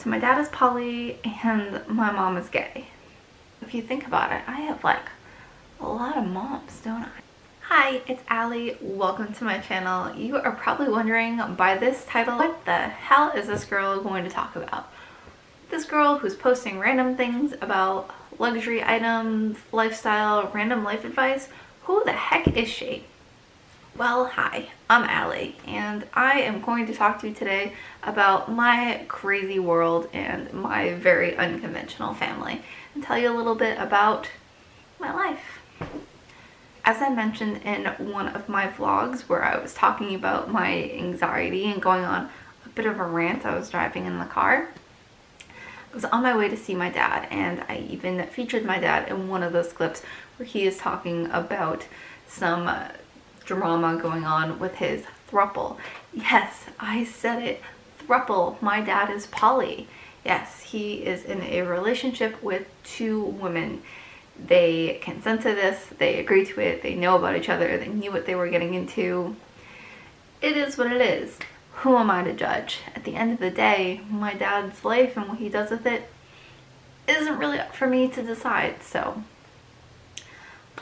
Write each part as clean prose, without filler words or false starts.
So my dad is poly and my mom is gay. If you think about it, I have like a lot of moms, don't I? Hi, it's Allie. Welcome to my channel. You are probably wondering by this title, what the hell is this girl going to talk about? This girl who's posting random things about luxury items, lifestyle, random life advice, who the heck is she? Well, hi, I'm Allie, and I am going to talk to you today about my crazy world and my very unconventional family, and tell you a little bit about my life. As I mentioned in one of my vlogs where I was talking about my anxiety and going on a bit of a rant, I was driving in the car. I was on my way to see my dad, and I even featured my dad in one of those clips where he is talking about some drama going on with his throuple. Yes, I said it, throuple. My dad is poly. Yes, he is in a relationship with two women. They consent to this, they agree to it, they know about each other, they knew what they were getting into. It is what it is. Who am I to judge? At the end of the day, my dad's life and what he does with it isn't really up for me to decide, so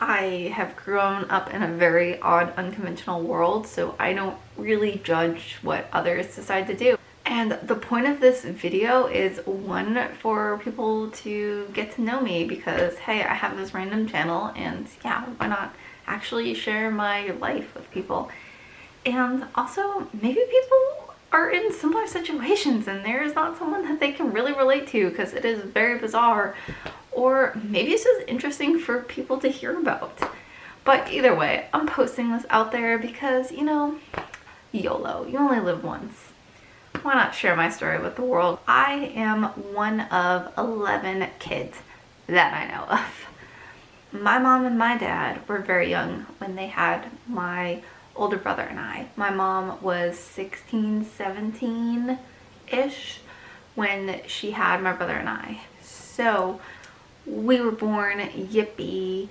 I have grown up in a very odd, unconventional world, so I don't really judge what others decide to do. And the point of this video is, one, for people to get to know me, because hey, I have this random channel and yeah, why not actually share my life with people? And also, maybe people are in similar situations and there is not someone that they can really relate to because it is very bizarre. Or maybe it's just interesting for people to hear about. But either way, I'm posting this out there because, you know, YOLO, you only live once. Why not share my story with the world? I am one of 11 kids that I know of. My mom and my dad were very young when they had my older brother and I. My mom was 16, 17-ish when she had my brother and I. So we were born, yippee.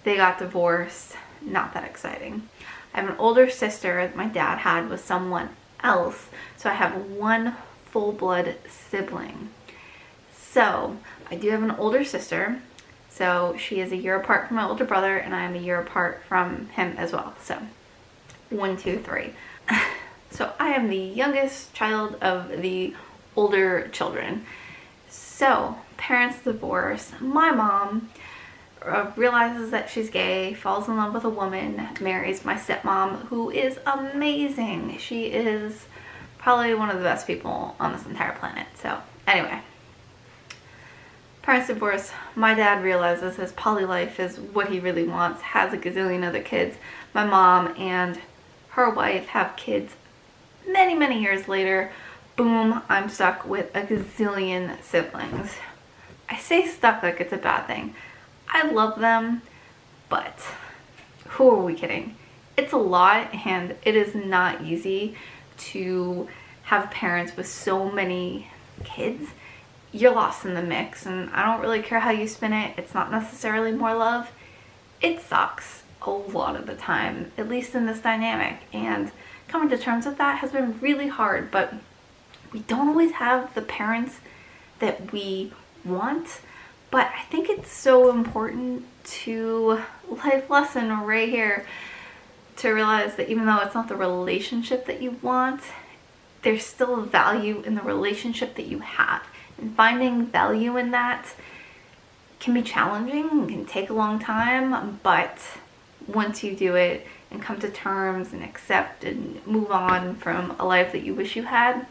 They got divorced, not that exciting. I have an older sister that my dad had with someone else, so I have one full-blood sibling. So I do have an older sister, so she is a year apart from my older brother and I am a year apart from him as well. So 1, 2, 3. So I am the youngest child of the older children. So parents divorce. My mom realizes that she's gay, falls in love with a woman, marries my stepmom, who is amazing. She is probably one of the best people on this entire planet. So anyway, parents divorce. My dad realizes his poly life is what he really wants, has a gazillion other kids. My mom and her wife have kids many, many years later. Boom, I'm stuck with a gazillion siblings. I say stuck like it's a bad thing. I love them, but who are we kidding? It's a lot, and it is not easy to have parents with so many kids. You're lost in the mix, and I don't really care how you spin it. It's not necessarily more love. It sucks a lot of the time, at least in this dynamic, and coming to terms with that has been really hard, but we don't always have the parents that we want. But I think it's so important to, life lesson right here, to realize that even though it's not the relationship that you want, there's still value in the relationship that you have. And finding value in that can be challenging and can take a long time, but once you do it and come to terms and accept and move on from a life that you wish you had,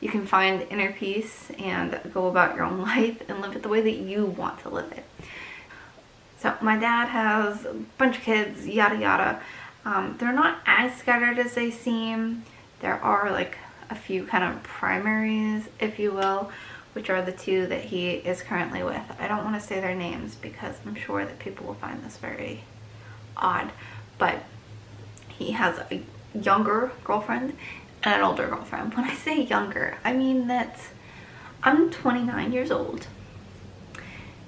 you can find inner peace and go about your own life and live it the way that you want to live it. So my dad has a bunch of kids, yada yada. They're not as scattered as they seem. There are like a few kind of primaries, if you will, which are the two that he is currently with. I don't want to say their names because I'm sure that people will find this very odd, but he has a younger girlfriend and an older girlfriend. When I say younger, I mean that I'm 29 years old.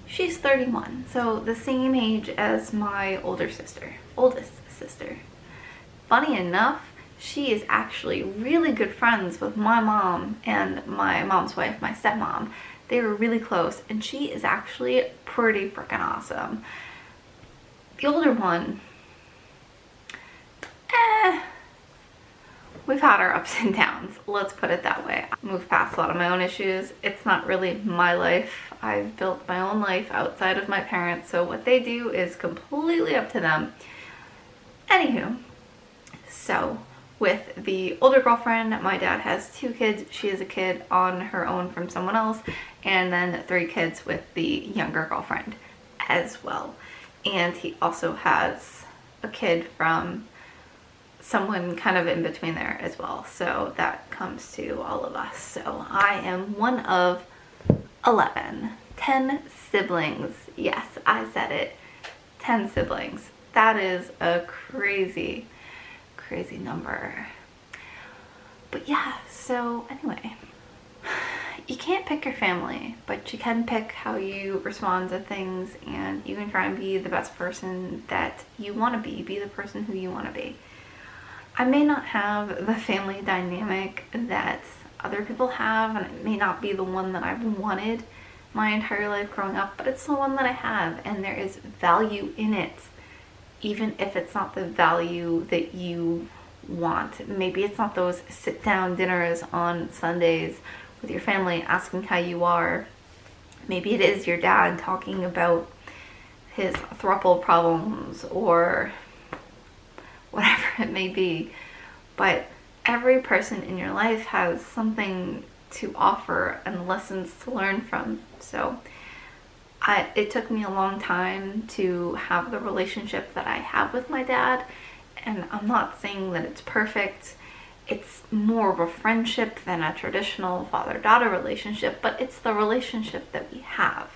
She's 31, so the same age as my oldest sister. Funny enough, she is actually really good friends with my mom and my mom's wife, my stepmom. They were really close, and she is actually pretty freaking awesome. The older one, we've had our ups and downs, let's put it that way. I moved past a lot of my own issues. It's not really my life. I've built my own life outside of my parents, so what they do is completely up to them. Anywho, so with the older girlfriend, my dad has 2 kids. She has a kid on her own from someone else, and then 3 kids with the younger girlfriend as well. And he also has a kid from someone kind of in between there as well. So that comes to all of us. So I am one of 11. 10 siblings. Yes, I said it. 10 siblings. That is a crazy number. But yeah, so anyway, you can't pick your family, but you can pick how you respond to things, and you can try and be the best person that you want to be the person who you want to be. I may not have the family dynamic that other people have, and it may not be the one that I've wanted my entire life growing up, but it's the one that I have, and there is value in it, even if it's not the value that you want. Maybe it's not those sit-down dinners on Sundays with your family asking how you are. Maybe it is your dad talking about his throuple problems or whatever it may be. But every person in your life has something to offer and lessons to learn from. So it took me a long time to have the relationship that I have with my dad, and I'm not saying that it's perfect. It's more of a friendship than a traditional father-daughter relationship, but it's the relationship that we have.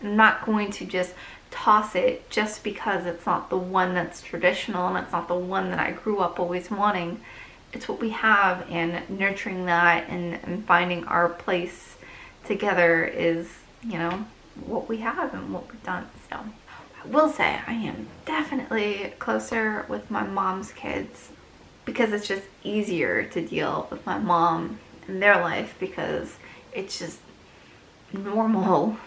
I'm not going to just toss it just because it's not the one that's traditional and it's not the one that I grew up always wanting. It's what we have, and nurturing that and finding our place together is, you know, what we have and what we've done. So I will say I am definitely closer with my mom's kids, because it's just easier to deal with my mom and their life, because it's just normal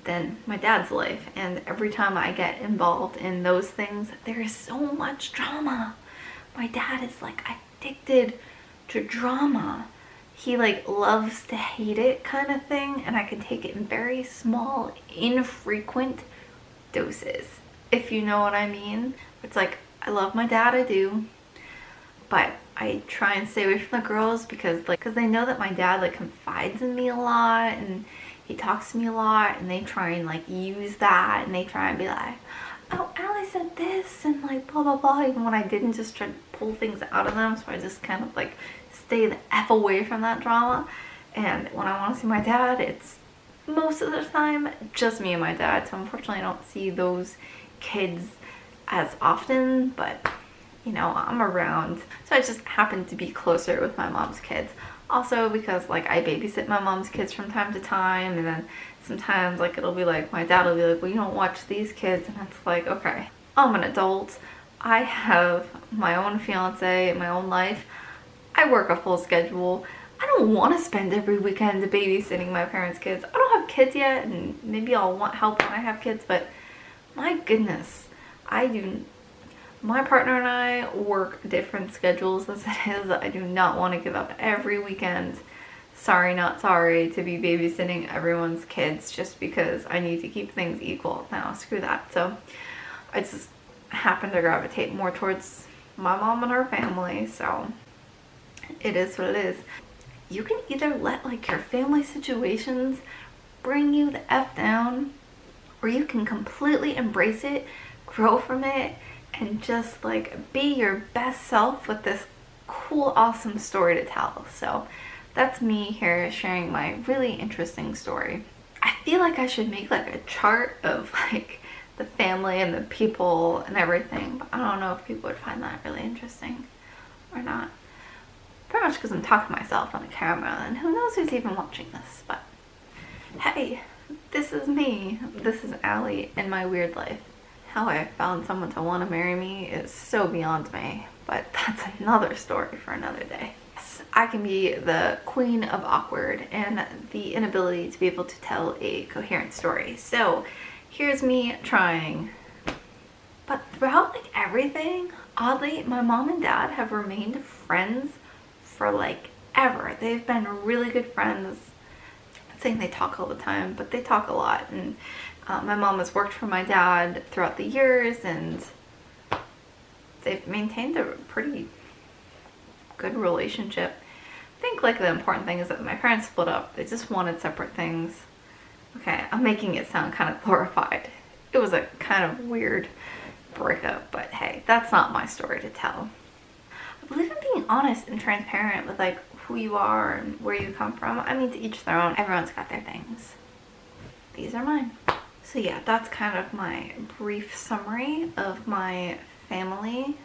than my dad's life. And every time I get involved in those things, there is so much drama. My dad is like addicted to drama. He like loves to hate it kind of thing, and I can take it in very small, infrequent doses, if you know what I mean. It's like, I love my dad, I do, but I try and stay away from the girls because they know that my dad like confides in me a lot, and he talks to me a lot, and they try and like use that, and they try and be like, oh, Allie said this, and like blah blah blah, even when I didn't, just try to pull things out of them. So I just kind of like stay the F away from that drama. And when I want to see my dad, it's most of the time just me and my dad. So unfortunately I don't see those kids as often, but you know, I'm around. So I just happen to be closer with my mom's kids. Also because like I babysit my mom's kids from time to time, and then sometimes like it'll be like my dad will be like, well, you don't watch these kids, and it's like, okay, I'm an adult. I have my own fiance, my own life. I work a full schedule. I don't want to spend every weekend babysitting my parents' kids. I don't have kids yet, and maybe I'll want help when I have kids, but my goodness, my partner and I work different schedules as it is. I do not want to give up every weekend, sorry not sorry, to be babysitting everyone's kids just because I need to keep things equal. No, screw that. So I just happen to gravitate more towards my mom and her family, so it is what it is. You can either let like your family situations bring you the F down, or you can completely embrace it, grow from it, and just like be your best self with this cool, awesome story to tell. So that's me here sharing my really interesting story. I feel like I should make like a chart of like the family and the people and everything, but I don't know if people would find that really interesting or not. Pretty much because I'm talking to myself on the camera, and who knows who's even watching this, but hey, this is me. This is Allie in my weird life. How I found someone to want to marry me is so beyond me, but that's another story for another day. Yes, I can be the queen of awkward and the inability to be able to tell a coherent story. So here's me trying. But throughout like everything, oddly, my mom and dad have remained friends for like ever. They've been really good friends. I'm not saying they talk all the time, but they talk a lot. And my mom has worked for my dad throughout the years, and they've maintained a pretty good relationship. I think like the important thing is that my parents split up. They just wanted separate things. Okay, I'm making it sound kind of glorified. It was a kind of weird breakup, but hey, that's not my story to tell. I believe in being honest and transparent with like who you are and where you come from. I mean, to each their own. Everyone's got their things. These are mine. So yeah, that's kind of my brief summary of my family.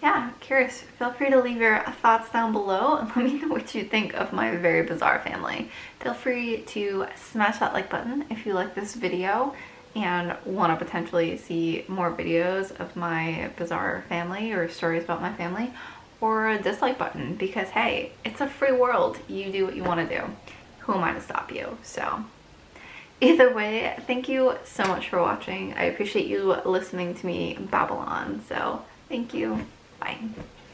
Yeah, curious. Feel free to leave your thoughts down below and let me know what you think of my very bizarre family. Feel free to smash that like button if you like this video and want to potentially see more videos of my bizarre family or stories about my family, or a dislike button, because hey, it's a free world. You do what you want to do. Who am I to stop you? So either way, thank you so much for watching. I appreciate you listening to me babble on. So thank you. Bye.